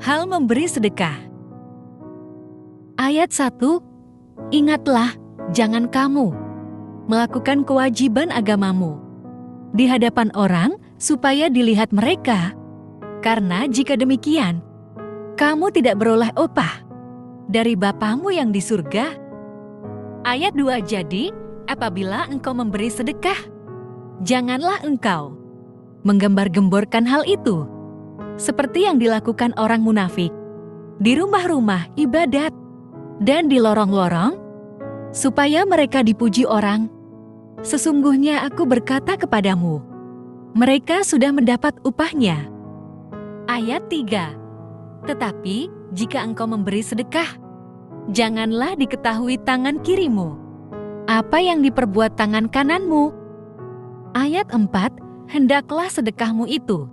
Hal memberi sedekah. Ayat 1. Ingatlah, jangan kamu melakukan kewajiban agamamu di hadapan orang supaya dilihat mereka. Karena jika demikian, kamu tidak beroleh upah dari Bapamu yang di surga. Ayat 2. Jadi, apabila engkau memberi sedekah, janganlah engkau menggembar-gemborkan hal itu, seperti yang dilakukan orang munafik di rumah-rumah ibadat dan di lorong-lorong, supaya mereka dipuji orang. Sesungguhnya aku berkata kepadamu, mereka sudah mendapat upahnya. Ayat 3. Tetapi jika engkau memberi sedekah, janganlah diketahui tangan kirimu apa yang diperbuat tangan kananmu. Ayat 4. Hendaklah sedekahmu itu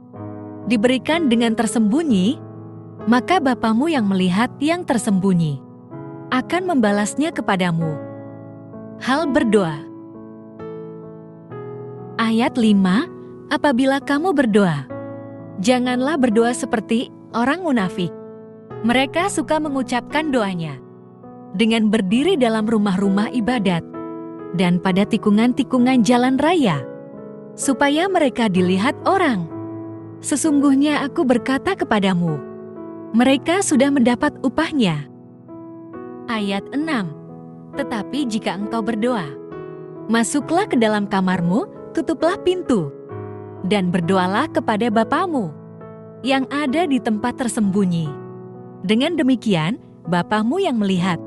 diberikan dengan tersembunyi, maka Bapamu yang melihat yang tersembunyi akan membalasnya kepadamu. Hal berdoa. Ayat 5. Apabila kamu berdoa, janganlah berdoa seperti orang munafik. Mereka suka mengucapkan doanya dengan berdiri dalam rumah-rumah ibadat dan pada tikungan-tikungan jalan raya, supaya mereka dilihat orang. Sesungguhnya aku berkata kepadamu, mereka sudah mendapat upahnya. Ayat 6. Tetapi jika engkau berdoa, masuklah ke dalam kamarmu, tutuplah pintu, dan berdoalah kepada Bapamu yang ada di tempat tersembunyi. Dengan demikian, Bapamu yang melihat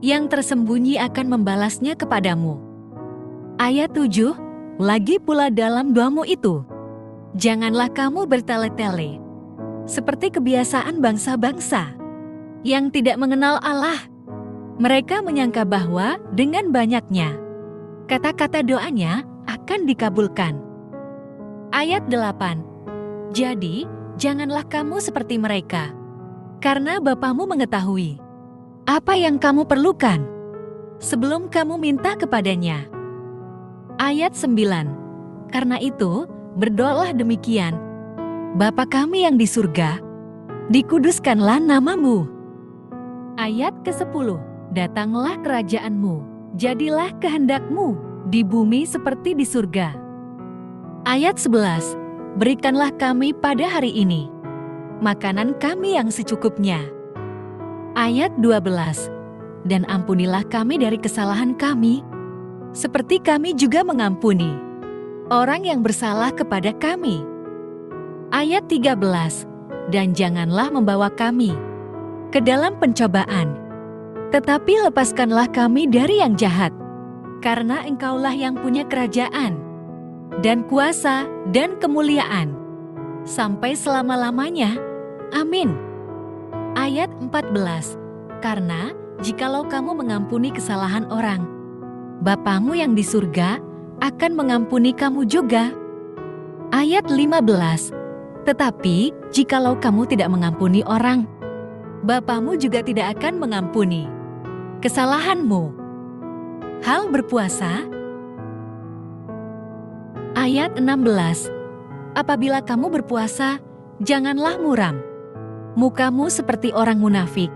yang tersembunyi akan membalasnya kepadamu. Ayat 7. Lagi pula dalam doamu itu, janganlah kamu bertele-tele, seperti kebiasaan bangsa-bangsa yang tidak mengenal Allah. Mereka menyangka bahwa dengan banyaknya kata-kata doanya akan dikabulkan. Ayat 8. Jadi, janganlah kamu seperti mereka, karena Bapamu mengetahui apa yang kamu perlukan sebelum kamu minta kepadanya. Ayat 9. Karena itu, berdoalah demikian, Bapa kami yang di surga, dikuduskanlah namamu. Ayat ke-10. Datanglah kerajaanmu, jadilah kehendakmu di bumi seperti di surga. Ayat 11. Berikanlah kami pada hari ini makanan kami yang secukupnya. Ayat 12. Dan ampunilah kami dari kesalahan kami, seperti kami juga mengampuni orang yang bersalah kepada kami. Ayat 13. Dan janganlah membawa kami ke dalam pencobaan, tetapi lepaskanlah kami dari yang jahat. Karena Engkaulah yang punya kerajaan, dan kuasa, dan kemuliaan, sampai selama-lamanya. Amin. Ayat 14. Karena jikalau kamu mengampuni kesalahan orang, Bapamu yang di surga akan mengampuni kamu juga. Ayat 15. Tetapi jikalau kamu tidak mengampuni orang, Bapamu juga tidak akan mengampuni kesalahanmu. Hal berpuasa. Ayat 16. Apabila kamu berpuasa, janganlah muram mukamu seperti orang munafik.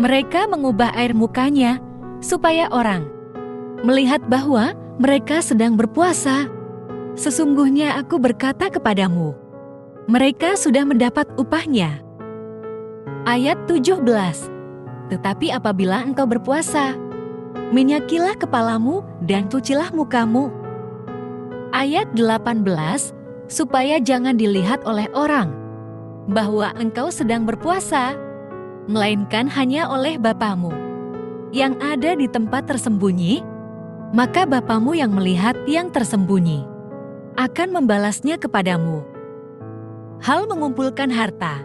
Mereka mengubah air mukanya supaya orang melihat bahwa mereka sedang berpuasa. Sesungguhnya aku berkata kepadamu, mereka sudah mendapat upahnya. Ayat 17. Tetapi apabila engkau berpuasa, minyakilah kepalamu dan cucilah mukamu. Ayat 18. Supaya jangan dilihat oleh orang bahwa engkau sedang berpuasa, melainkan hanya oleh Bapamu yang ada di tempat tersembunyi. Maka Bapamu yang melihat yang tersembunyi akan membalasnya kepadamu. Hal mengumpulkan harta.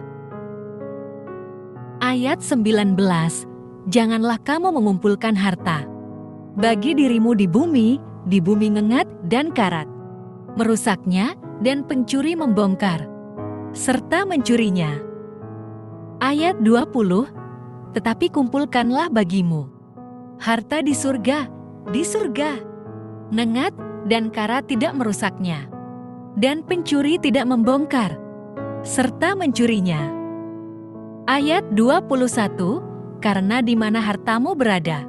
Ayat 19. Janganlah kamu mengumpulkan harta bagi dirimu di bumi ngengat dan karat, merusaknya dan pencuri membongkar, serta mencurinya. Ayat 20. Tetapi kumpulkanlah bagimu harta di surga, nengat dan karat tidak merusaknya, dan pencuri tidak membongkar, serta mencurinya. Ayat 21, karena di mana hartamu berada,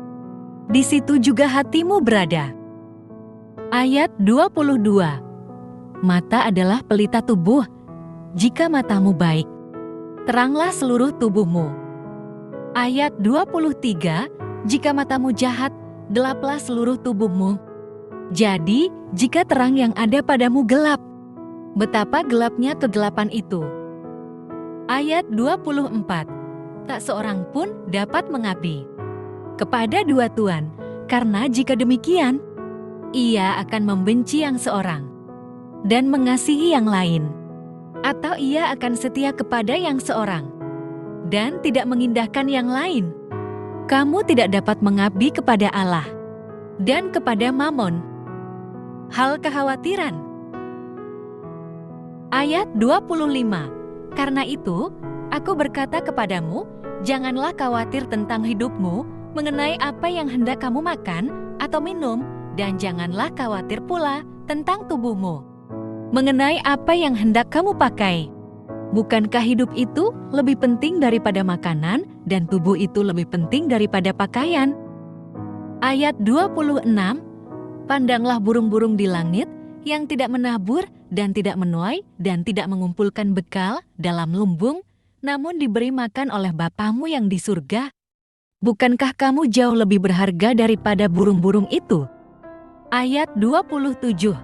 di situ juga hatimu berada. Ayat 22, mata adalah pelita tubuh. Jika matamu baik, teranglah seluruh tubuhmu. Ayat 23, jika matamu jahat, gelaplah seluruh tubuhmu. Jadi, jika terang yang ada padamu gelap, betapa gelapnya kegelapan itu. Ayat 24, tak seorang pun dapat mengabdi kepada dua tuan, karena jika demikian, ia akan membenci yang seorang dan mengasihi yang lain, atau ia akan setia kepada yang seorang dan tidak mengindahkan yang lain. Kamu tidak dapat mengabdi kepada Allah dan kepada Mamon. Hal kekhawatiran. Ayat 25, karena itu, aku berkata kepadamu, janganlah khawatir tentang hidupmu, mengenai apa yang hendak kamu makan atau minum, dan janganlah khawatir pula tentang tubuhmu, mengenai apa yang hendak kamu pakai. Bukankah hidup itu lebih penting daripada makanan, dan tubuh itu lebih penting daripada pakaian? Ayat 26, pandanglah burung-burung di langit, yang tidak menabur dan tidak menuai dan tidak mengumpulkan bekal dalam lumbung, namun diberi makan oleh Bapamu yang di surga. Bukankah kamu jauh lebih berharga daripada burung-burung itu? Ayat 27,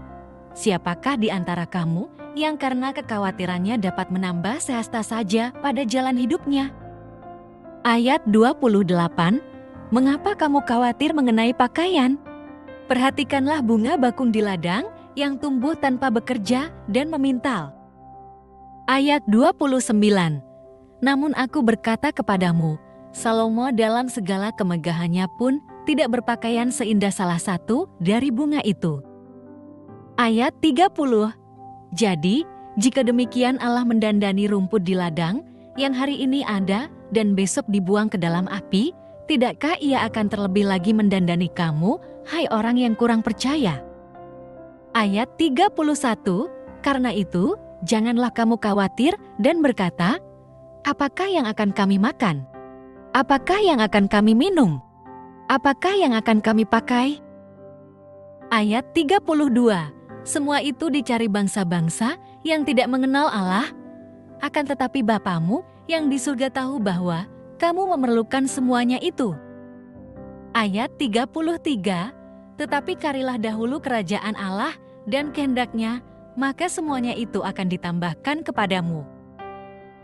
siapakah di antara kamu yang karena kekhawatirannya dapat menambah sehasta saja pada jalan hidupnya? Ayat 28, mengapa kamu khawatir mengenai pakaian? Perhatikanlah bunga bakung di ladang yang tumbuh tanpa bekerja dan memintal. Ayat 29, namun aku berkata kepadamu, Salomo dalam segala kemegahannya pun tidak berpakaian seindah salah satu dari bunga itu. Ayat 30, jadi jika demikian Allah mendandani rumput di ladang yang hari ini ada dan besok dibuang ke dalam api, tidakkah ia akan terlebih lagi mendandani kamu, hai orang yang kurang percaya? Ayat 31, karena itu, janganlah kamu khawatir dan berkata, apakah yang akan kami makan? Apakah yang akan kami minum? Apakah yang akan kami pakai? Ayat 32, semua itu dicari bangsa-bangsa yang tidak mengenal Allah, akan tetapi Bapamu yang di surga tahu bahwa kamu memerlukan semuanya itu. Ayat 33, tetapi carilah dahulu kerajaan Allah dan kehendaknya, maka semuanya itu akan ditambahkan kepadamu.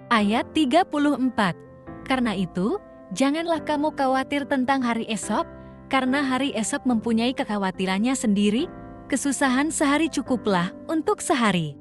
Ayat 34, karena itu, janganlah kamu khawatir tentang hari esok, karena hari esok mempunyai kekhawatirannya sendiri, kesusahan sehari cukuplah untuk sehari.